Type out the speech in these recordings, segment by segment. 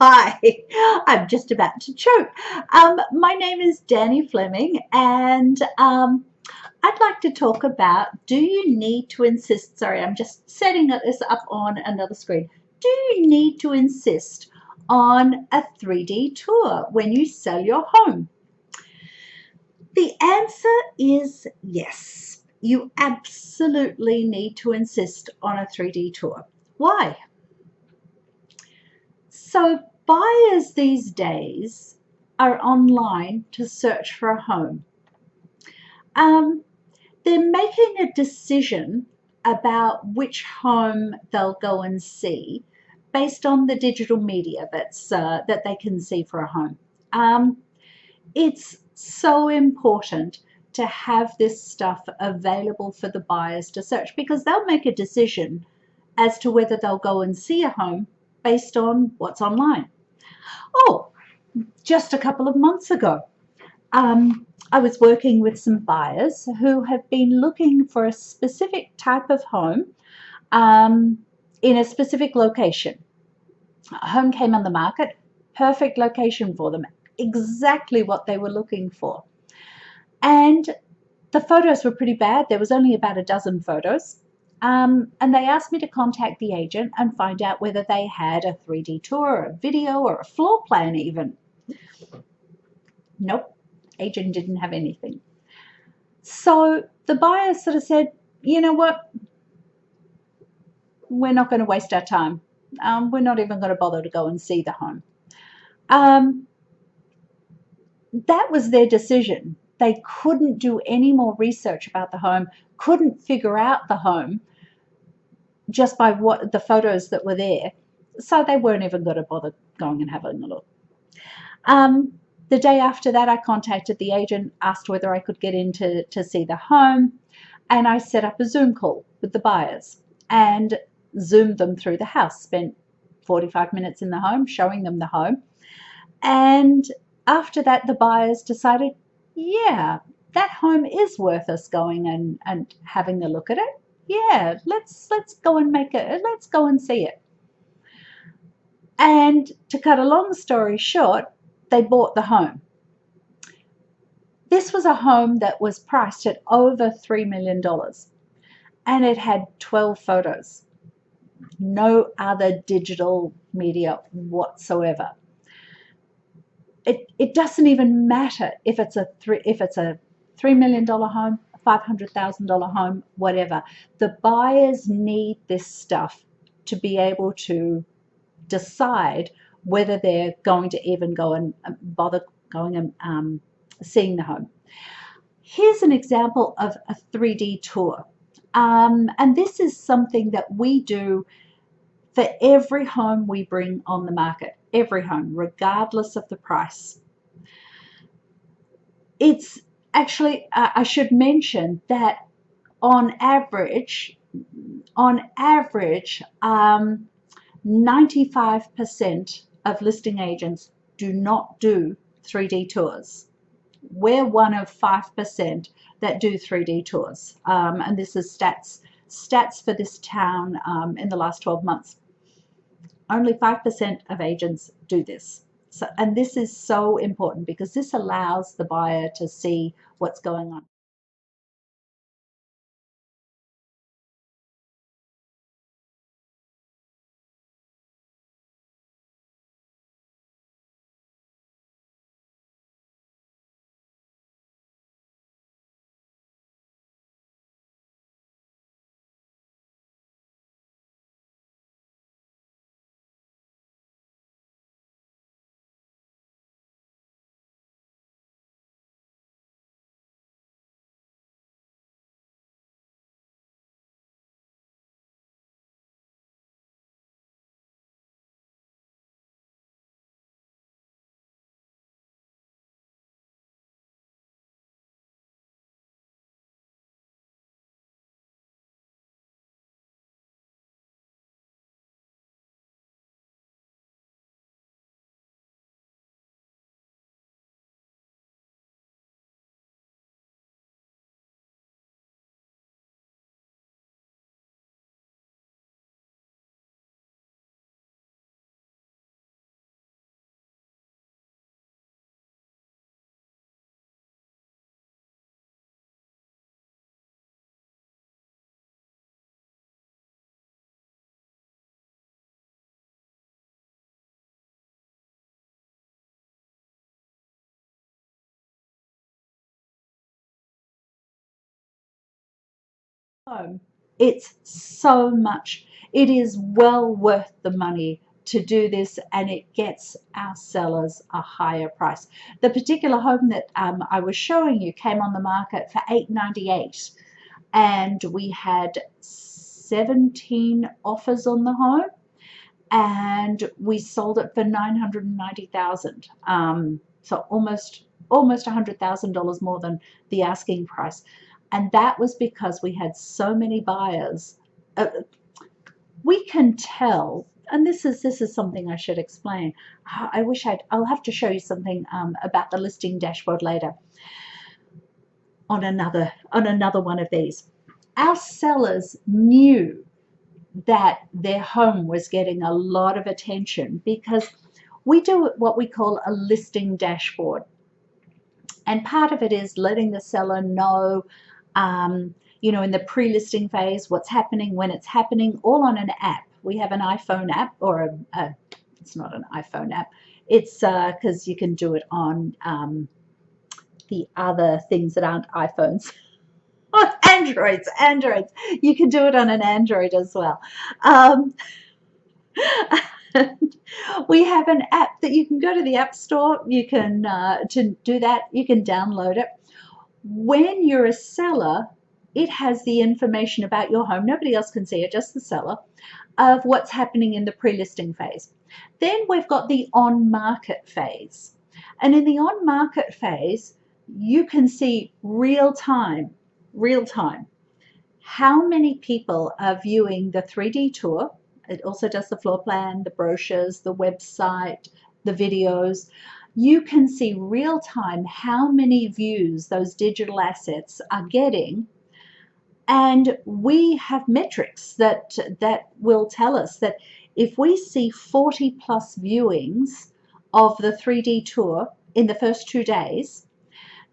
Hi, I'm just about to choke. My name is Danny Fleming, and I'd like to talk about, do you need to insist? Sorry, I'm just setting this up on another screen. Do you need to insist on a 3D tour when you sell your home? The answer is yes. You absolutely need to insist on a 3D tour. Why? So buyers these days are online to search for a home. They're making a decision about which home they'll go and see based on the digital media that they can see for a home. It's so important to have this stuff available for the buyers to search, because they'll make a decision as to whether they'll go and see a home based on what's online. Oh, just a couple of months ago, I was working with some buyers who have been looking for a specific type of home in a specific location. A home came on the market, perfect location for them, exactly what they were looking for. And the photos were pretty bad. There was only about a dozen photos. And they asked me to contact the agent and find out whether they had a 3D tour, or a video, or a floor plan even. Nope, agent didn't have anything. So the buyer sort of said, you know what, we're not going to waste our time. We're not even going to bother to go and see the home. That was their decision. They couldn't do any more research about the home, couldn't figure out the home just by what the photos that were there. So they weren't even going to bother going and having a look. The day after that, I contacted the agent, asked whether I could get in to see the home, and I set up a Zoom call with the buyers and Zoomed them through the house, spent 45 minutes in the home, showing them the home. And after that, the buyers decided, yeah, that home is worth us going and having a look at it. Yeah, let's go and let's go and see it. And to cut a long story short, they bought the home. This was a home that was priced at over $3 million, and it had 12 photos. No other digital media whatsoever. It doesn't even matter if it's a $3 million home, a $500,000 home, whatever. The buyers need this stuff to be able to decide whether they're going to even go and bother going and seeing the home. Here's an example of a 3D tour. And this is something that we do for every home we bring on the market, every home, regardless of the price. It's actually, I should mention that on average, 95% of listing agents do not do 3D tours. We're one of 5% that do 3D tours. And this is stats for this town in the last 12 months. Only 5% of agents do this. So, and this is so important because this allows the buyer to see what's going on. home. It's so much. It is well worth the money to do this, and it gets our sellers a higher price. The particular home that I was showing you came on the market for $898, and we had 17 offers on the home, and we sold it for $990,000. So almost $100,000 more than the asking price. And that was because we had so many buyers. We can tell, and this is something I should explain. I'll have to show you something about the listing dashboard later on another one of these. Our sellers knew that their home was getting a lot of attention because we do what we call a listing dashboard. And part of it is letting the seller know, in the pre-listing phase, what's happening, when it's happening, all on an app. We have an iPhone app, or it's not an iPhone app. It's because you can do it on the other things that aren't iPhones. Androids. You can do it on an Android as well. We have an app that you can go to the App Store. You can, to do that, you can download it. When you're a seller, it has the information about your home. Nobody else can see it, just the seller, of what's happening in the pre-listing phase. Then we've got the on-market phase. And in the on-market phase, you can see real time, how many people are viewing the 3D tour. It also does the floor plan, the brochures, the website, the videos. You can see real time how many views those digital assets are getting. And we have metrics that will tell us that if we see 40 plus viewings of the 3D tour in the first 2 days,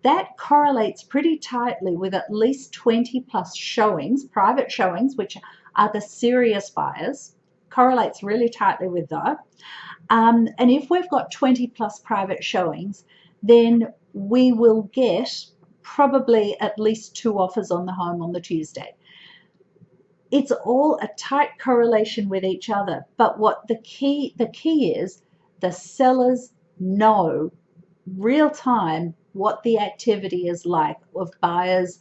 that correlates pretty tightly with at least 20 plus showings, private showings, which are the serious buyers, correlates really tightly with that. And if we've got 20 plus private showings, then we will get probably at least 2 offers on the home on the Tuesday. It's all a tight correlation with each other. But what the key is, the sellers know real time what the activity is like of buyers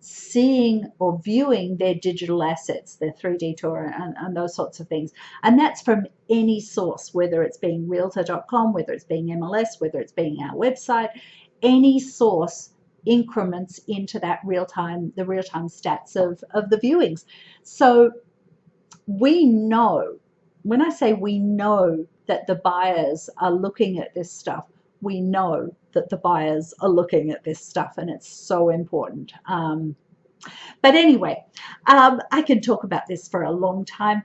seeing or viewing their digital assets, their 3D tour and those sorts of things. And that's from any source, whether it's being realtor.com, whether it's being MLS, whether it's being our website, any source increments into that the real-time stats of the viewings. So we know, when I say we know that the buyers are looking at this stuff, we know that the buyers are looking at this stuff, and it's so important. But anyway, I can talk about this for a long time.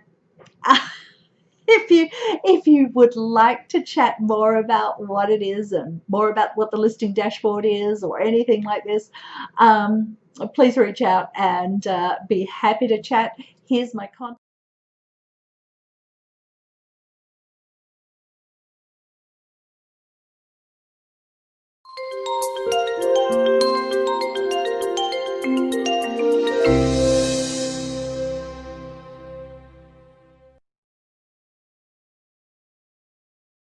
If you would like to chat more about what it is and more about what the listing dashboard is or anything like this, please reach out and be happy to chat. Here's my contact.